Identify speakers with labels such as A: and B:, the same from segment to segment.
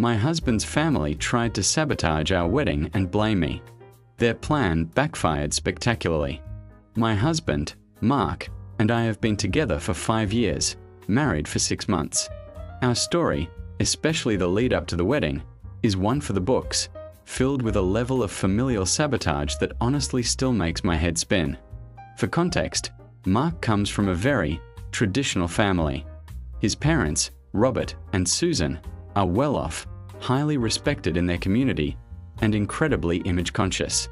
A: My husband's family tried to sabotage our wedding and blame me. Their plan backfired spectacularly. My husband, Mark, and I have been together for 5 years, married for 6 months. Our story, especially the lead up to the wedding, is one for the books, filled with a level of familial sabotage that honestly still makes my head spin. For context, Mark comes from a very traditional family. His parents, Robert and Susan, are well off, highly respected in their community, and incredibly image conscious.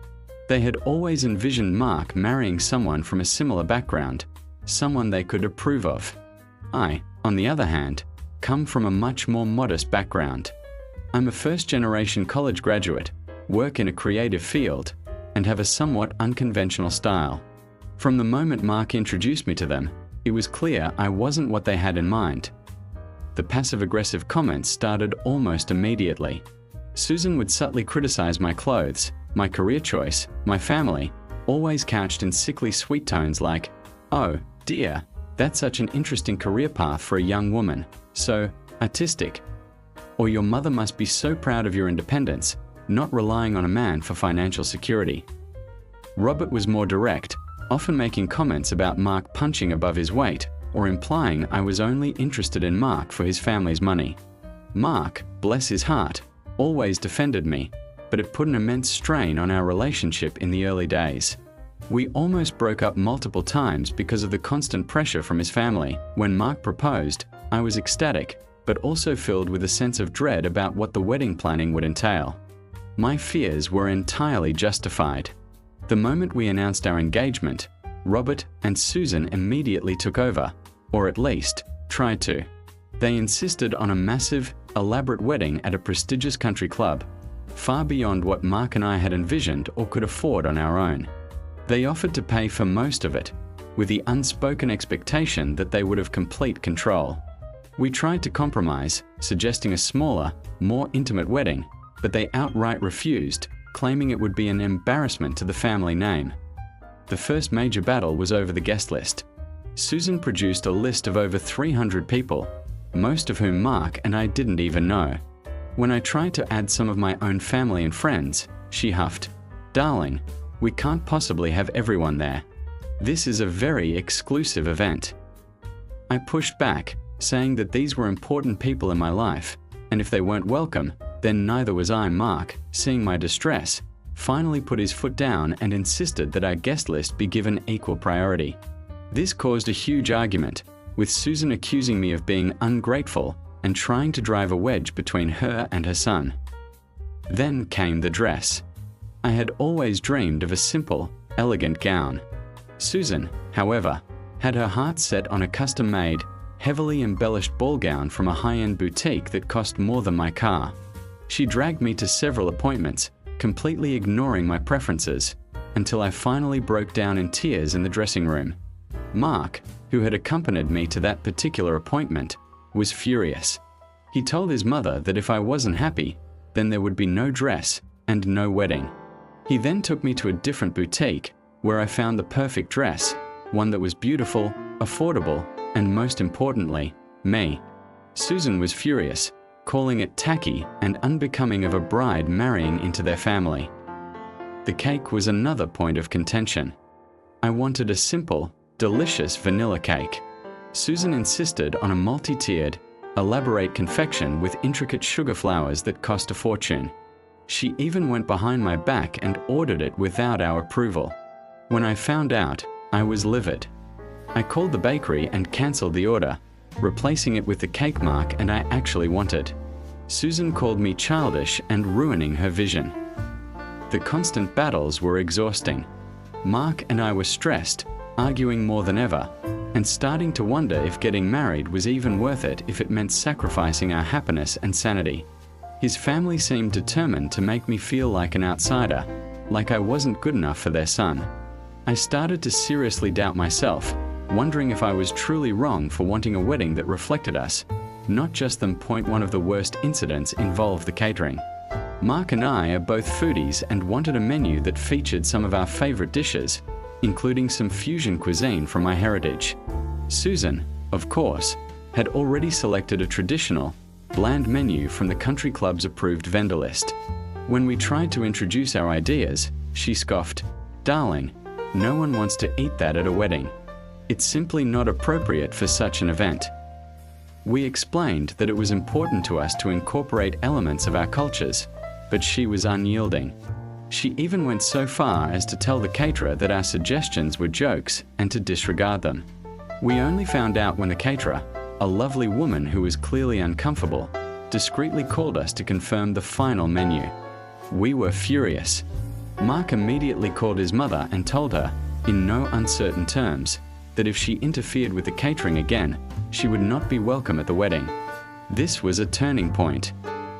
A: They had always envisioned Mark marrying someone from a similar background, someone they could approve of. I, on the other hand, come from a much more modest background. I'm a first-generation college graduate, work in a creative field, and have a somewhat unconventional style. From the moment Mark introduced me to them, it was clear I wasn't what they had in mind. The passive-aggressive comments started almost immediately. Susan would subtly criticize my clothes, my career choice, my family, always couched in sickly sweet tones like, "Oh, dear, that's such an interesting career path for a young woman, so artistic." Or "Your mother must be so proud of your independence, not relying on a man for financial security." Robert was more direct, often making comments about Mark punching above his weight, or implying I was only interested in Mark for his family's money. Mark, bless his heart, always defended me, but it put an immense strain on our relationship in the early days. We almost broke up multiple times because of the constant pressure from his family. When Mark proposed, I was ecstatic, but also filled with a sense of dread about what the wedding planning would entail. My fears were entirely justified. The moment we announced our engagement, Robert and Susan immediately took over, or at least tried to. They insisted on a massive, elaborate wedding at a prestigious country club, far beyond what Mark and I had envisioned or could afford on our own. They offered to pay for most of it, with the unspoken expectation that they would have complete control. We tried to compromise, suggesting a smaller, more intimate wedding, but they outright refused, claiming it would be an embarrassment to the family name. The first major battle was over the guest list. Susan produced a list of over 300 people, most of whom Mark and I didn't even know. When I tried to add some of my own family and friends, she huffed, "Darling, we can't possibly have everyone there. This is a very exclusive event." I pushed back, saying that these were important people in my life, and if they weren't welcome, then neither was I. Mark, seeing my distress, finally put his foot down and insisted that our guest list be given equal priority. This caused a huge argument, with Susan accusing me of being ungrateful and trying to drive a wedge between her and her son. Then came the dress. I had always dreamed of a simple, elegant gown. Susan, however, had her heart set on a custom-made, heavily embellished ball gown from a high-end boutique that cost more than my car. She dragged me to several appointments, completely ignoring my preferences, until I finally broke down in tears in the dressing room. Mark, who had accompanied me to that particular appointment, was furious. He told his mother that if I wasn't happy, then there would be no dress and no wedding. He then took me to a different boutique, where I found the perfect dress, one that was beautiful, affordable, and most importantly, me. Susan was furious, calling it tacky and unbecoming of a bride marrying into their family. The cake was another point of contention. I wanted a simple, delicious vanilla cake. Susan insisted on a multi-tiered, elaborate confection with intricate sugar flowers that cost a fortune. She even went behind my back and ordered it without our approval. When I found out, I was livid. I called the bakery and cancelled the order, replacing it with the cake Mark and I actually wanted. Susan called me childish and ruining her vision. The constant battles were exhausting. Mark and I were stressed, arguing more than ever, and starting to wonder if getting married was even worth it if it meant sacrificing our happiness and sanity. His family seemed determined to make me feel like an outsider, like I wasn't good enough for their son. I started to seriously doubt myself, wondering if I was truly wrong for wanting a wedding that reflected us, not just them. One of the worst incidents involved the catering. Mark and I are both foodies and wanted a menu that featured some of our favorite dishes, including some fusion cuisine from my heritage. Susan, of course, had already selected a traditional, bland menu from the country club's approved vendor list. When we tried to introduce our ideas, she scoffed, "Darling, no one wants to eat that at a wedding. It's simply not appropriate for such an event." We explained that it was important to us to incorporate elements of our cultures, but she was unyielding. She even went so far as to tell the caterer that our suggestions were jokes and to disregard them. We only found out when the caterer, a lovely woman who was clearly uncomfortable, discreetly called us to confirm the final menu. We were furious. Mark immediately called his mother and told her, in no uncertain terms, that if she interfered with the catering again, she would not be welcome at the wedding. This was a turning point.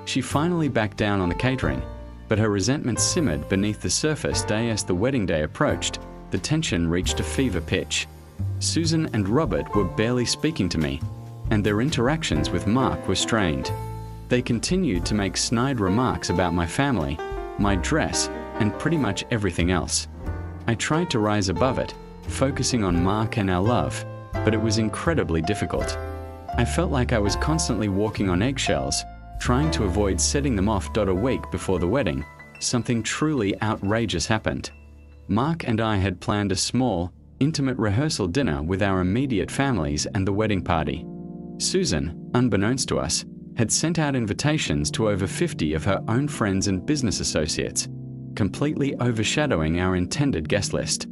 A: She finally backed down on the catering, but her resentment simmered beneath the surface as the wedding day approached. The tension reached a fever pitch. Susan and Robert were barely speaking to me, and their interactions with Mark were strained. They continued to make snide remarks about my family, my dress, and pretty much everything else. I tried to rise above it, focusing on Mark and our love, but it was incredibly difficult. I felt like I was constantly walking on eggshells, trying to avoid setting them off. A week before the wedding, something truly outrageous happened. Mark and I had planned a small, intimate rehearsal dinner with our immediate families and the wedding party. Susan, unbeknownst to us, had sent out invitations to over 50 of her own friends and business associates, completely overshadowing our intended guest list.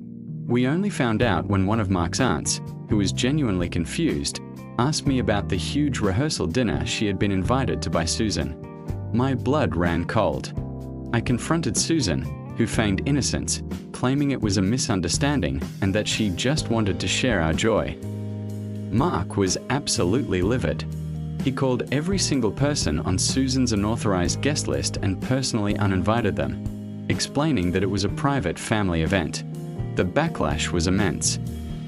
A: We only found out when one of Mark's aunts, who was genuinely confused, asked me about the huge rehearsal dinner she had been invited to by Susan. My blood ran cold. I confronted Susan, who feigned innocence, claiming it was a misunderstanding and that she just wanted to share our joy. Mark was absolutely livid. He called every single person on Susan's unauthorized guest list and personally uninvited them, explaining that it was a private family event. The backlash was immense.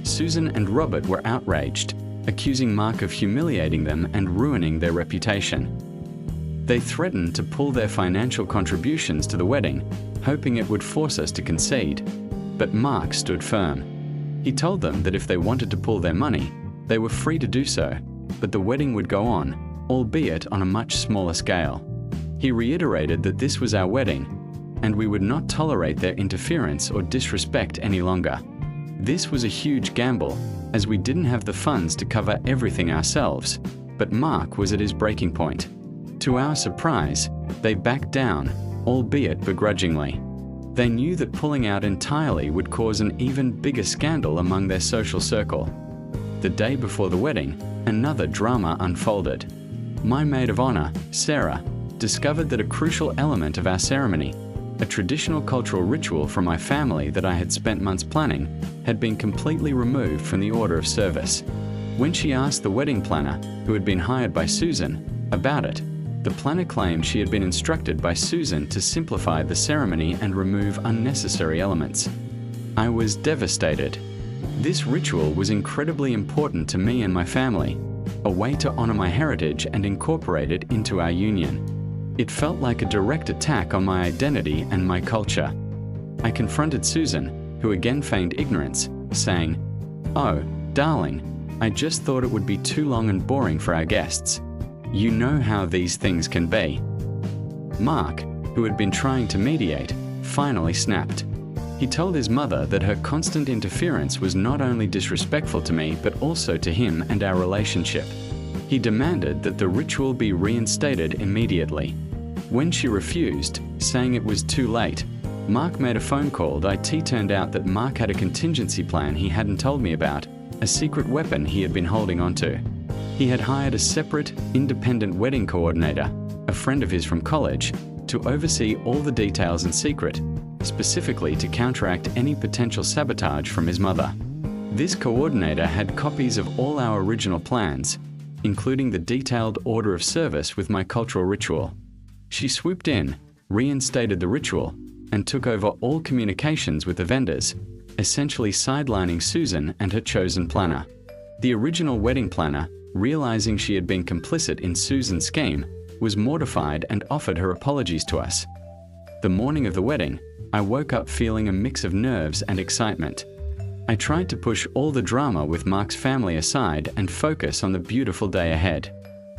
A: Susan and Robert were outraged, accusing Mark of humiliating them and ruining their reputation. They threatened to pull their financial contributions to the wedding, hoping it would force us to concede. But Mark stood firm. He told them that if they wanted to pull their money, they were free to do so, but the wedding would go on, albeit on a much smaller scale. He reiterated that this was our wedding, and we would not tolerate their interference or disrespect any longer. This was a huge gamble, as we didn't have the funds to cover everything ourselves, but Mark was at his breaking point. To our surprise, they backed down, albeit begrudgingly. They knew that pulling out entirely would cause an even bigger scandal among their social circle. The day before the wedding, another drama unfolded. My maid of honor, Sarah, discovered that a crucial element of our ceremony, a traditional cultural ritual from my family that I had spent months planning, had been completely removed from the order of service. When she asked the wedding planner, who had been hired by Susan, about it, the planner claimed she had been instructed by Susan to simplify the ceremony and remove unnecessary elements. I was devastated. This ritual was incredibly important to me and my family, a way to honor my heritage and incorporate it into our union. It felt like a direct attack on my identity and my culture. I confronted Susan, who again feigned ignorance, saying, "Oh, darling, I just thought it would be too long and boring for our guests. You know how these things can be." Mark, who had been trying to mediate, finally snapped. He told his mother that her constant interference was not only disrespectful to me, but also to him and our relationship. He demanded that the ritual be reinstated immediately. When she refused, saying it was too late, Mark made a phone call. It turned out that Mark had a contingency plan he hadn't told me about, a secret weapon he had been holding onto. He had hired a separate, independent wedding coordinator, a friend of his from college, to oversee all the details in secret, specifically to counteract any potential sabotage from his mother. This coordinator had copies of all our original plans, including the detailed order of service with my cultural ritual. She swooped in, reinstated the ritual, and took over all communications with the vendors, essentially sidelining Susan and her chosen planner. The original wedding planner, realizing she had been complicit in Susan's scheme, was mortified and offered her apologies to us. The morning of the wedding, I woke up feeling a mix of nerves and excitement. I tried to push all the drama with Mark's family aside and focus on the beautiful day ahead.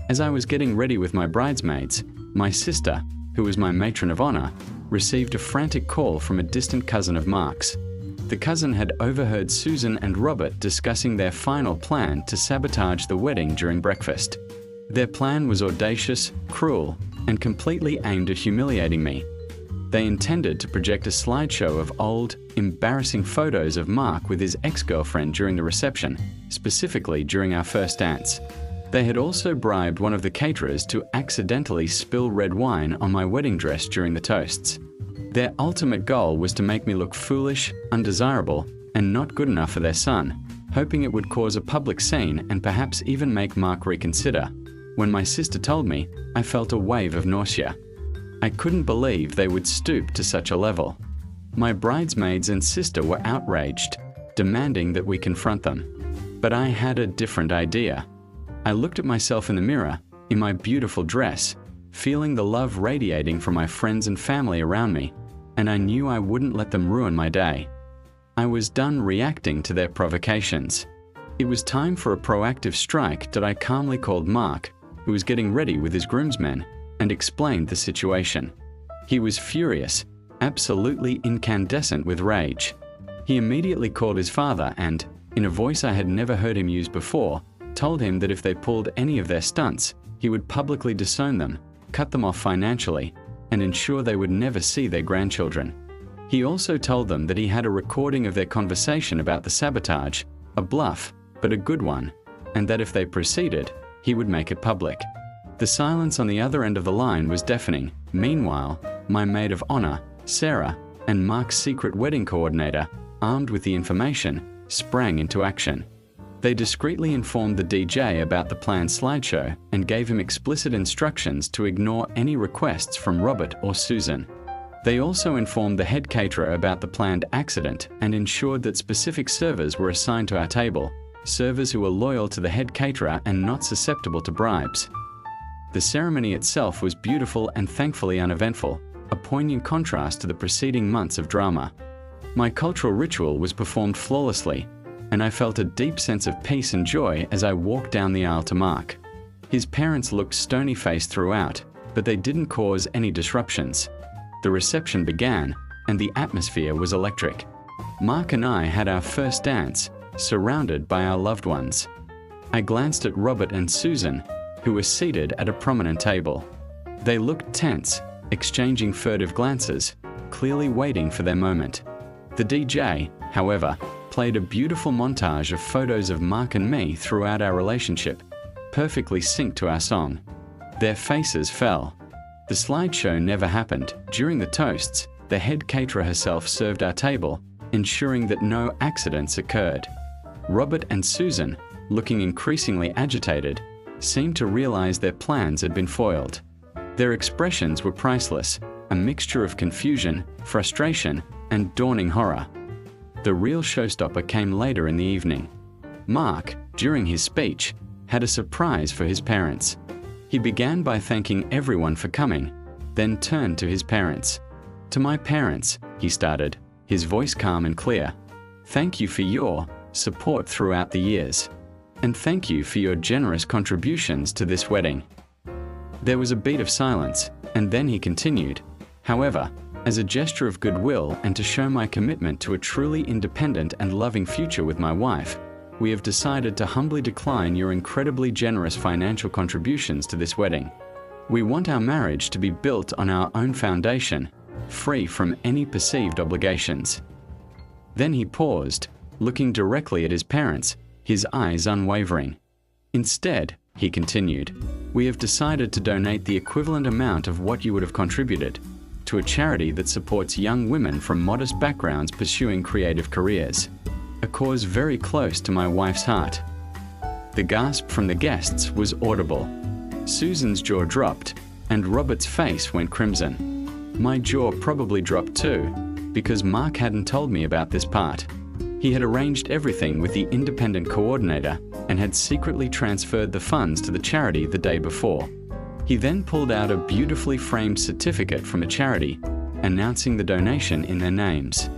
A: As I was getting ready with my bridesmaids, my sister, who was my matron of honor, received a frantic call from a distant cousin of Mark's. The cousin had overheard Susan and Robert discussing their final plan to sabotage the wedding during breakfast. Their plan was audacious, cruel, and completely aimed at humiliating me. They intended to project a slideshow of old, embarrassing photos of Mark with his ex-girlfriend during the reception, specifically during our first dance. They had also bribed one of the caterers to accidentally spill red wine on my wedding dress during the toasts. Their ultimate goal was to make me look foolish, undesirable, and not good enough for their son, hoping it would cause a public scene and perhaps even make Mark reconsider. When my sister told me, I felt a wave of nausea. I couldn't believe they would stoop to such a level. My bridesmaids and sister were outraged, demanding that we confront them. But I had a different idea. I looked at myself in the mirror, in my beautiful dress, feeling the love radiating from my friends and family around me, and I knew I wouldn't let them ruin my day. I was done reacting to their provocations. It was time for a proactive strike that I calmly called Mark, who was getting ready with his groomsmen, and explained the situation. He was furious, absolutely incandescent with rage. He immediately called his father and, in a voice I had never heard him use before, told him that if they pulled any of their stunts, he would publicly disown them, cut them off financially, and ensure they would never see their grandchildren. He also told them that he had a recording of their conversation about the sabotage, a bluff, but a good one, and that if they proceeded, he would make it public. The silence on the other end of the line was deafening. Meanwhile, my maid of honor, Sarah, and Mark's secret wedding coordinator, armed with the information, sprang into action. They discreetly informed the DJ about the planned slideshow and gave him explicit instructions to ignore any requests from Robert or Susan. They also informed the head caterer about the planned accident and ensured that specific servers were assigned to our table, servers who were loyal to the head caterer and not susceptible to bribes. The ceremony itself was beautiful and thankfully uneventful, a poignant contrast to the preceding months of drama. My cultural ritual was performed flawlessly, and I felt a deep sense of peace and joy as I walked down the aisle to Mark. His parents looked stony-faced throughout, but they didn't cause any disruptions. The reception began, and the atmosphere was electric. Mark and I had our first dance, surrounded by our loved ones. I glanced at Robert and Susan, who were seated at a prominent table. They looked tense, exchanging furtive glances, clearly waiting for their moment. The DJ, however, played a beautiful montage of photos of Mark and me throughout our relationship, perfectly synced to our song. Their faces fell. The slideshow never happened. During the toasts, the head caterer herself served our table, ensuring that no accidents occurred. Robert and Susan, looking increasingly agitated, seemed to realize their plans had been foiled. Their expressions were priceless, a mixture of confusion, frustration, and dawning horror. The real showstopper came later in the evening. Mark, during his speech, had a surprise for his parents. He began by thanking everyone for coming, then turned to his parents. "To my parents," he started, his voice calm and clear, "thank you for your support throughout the years. And thank you for your generous contributions to this wedding." There was a beat of silence, and then he continued, "However, as a gesture of goodwill and to show my commitment to a truly independent and loving future with my wife, we have decided to humbly decline your incredibly generous financial contributions to this wedding. We want our marriage to be built on our own foundation, free from any perceived obligations." Then he paused, looking directly at his parents, his eyes unwavering. "Instead," he continued, "we have decided to donate the equivalent amount of what you would have contributed to a charity that supports young women from modest backgrounds pursuing creative careers, a cause very close to my wife's heart." The gasp from the guests was audible. Susan's jaw dropped, and Robert's face went crimson. My jaw probably dropped too, because Mark hadn't told me about this part. He had arranged everything with the independent coordinator and had secretly transferred the funds to the charity the day before. He then pulled out a beautifully framed certificate from a charity, announcing the donation in their names.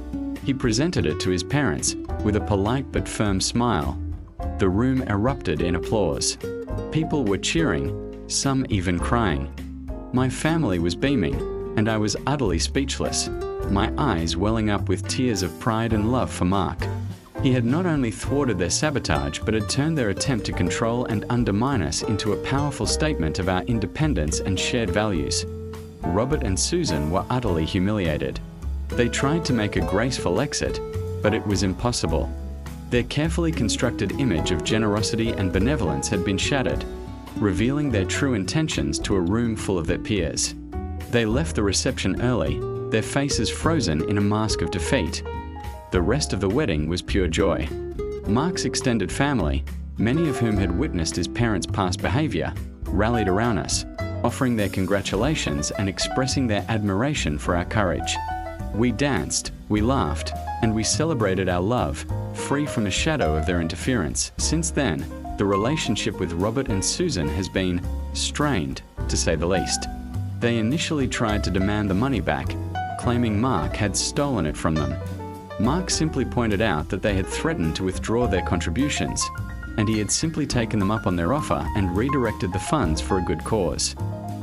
A: He presented it to his parents with a polite but firm smile. The room erupted in applause. People were cheering, some even crying. My family was beaming, and I was utterly speechless, my eyes welling up with tears of pride and love for Mark. He had not only thwarted their sabotage, but had turned their attempt to control and undermine us into a powerful statement of our independence and shared values. Robert and Susan were utterly humiliated. They tried to make a graceful exit, but it was impossible. Their carefully constructed image of generosity and benevolence had been shattered, revealing their true intentions to a room full of their peers. They left the reception early, their faces frozen in a mask of defeat. The rest of the wedding was pure joy. Mark's extended family, many of whom had witnessed his parents' past behavior, rallied around us, offering their congratulations and expressing their admiration for our courage. We danced, we laughed, and we celebrated our love, free from the shadow of their interference. Since then, the relationship with Robert and Susan has been strained, to say the least. They initially tried to demand the money back, claiming Mark had stolen it from them. Mark simply pointed out that they had threatened to withdraw their contributions, and he had simply taken them up on their offer and redirected the funds for a good cause.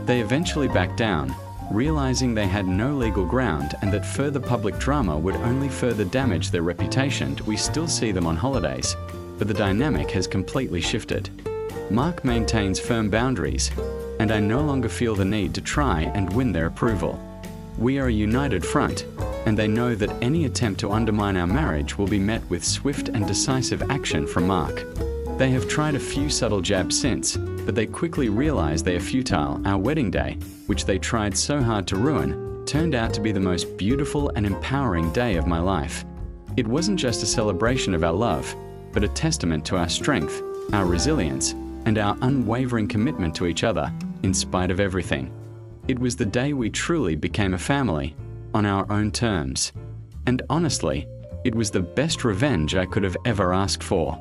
A: They eventually backed down, realizing they had no legal ground and that further public drama would only further damage their reputation. We still see them on holidays, but the dynamic has completely shifted. Mark maintains firm boundaries, and I no longer feel the need to try and win their approval. We are a united front, and they know that any attempt to undermine our marriage will be met with swift and decisive action from Mark. They have tried a few subtle jabs since, but they quickly realized they are futile. Our wedding day, which they tried so hard to ruin, turned out to be the most beautiful and empowering day of my life. It wasn't just a celebration of our love, but a testament to our strength, our resilience, and our unwavering commitment to each other, in spite of everything. It was the day we truly became a family, on our own terms. And honestly, it was the best revenge I could have ever asked for.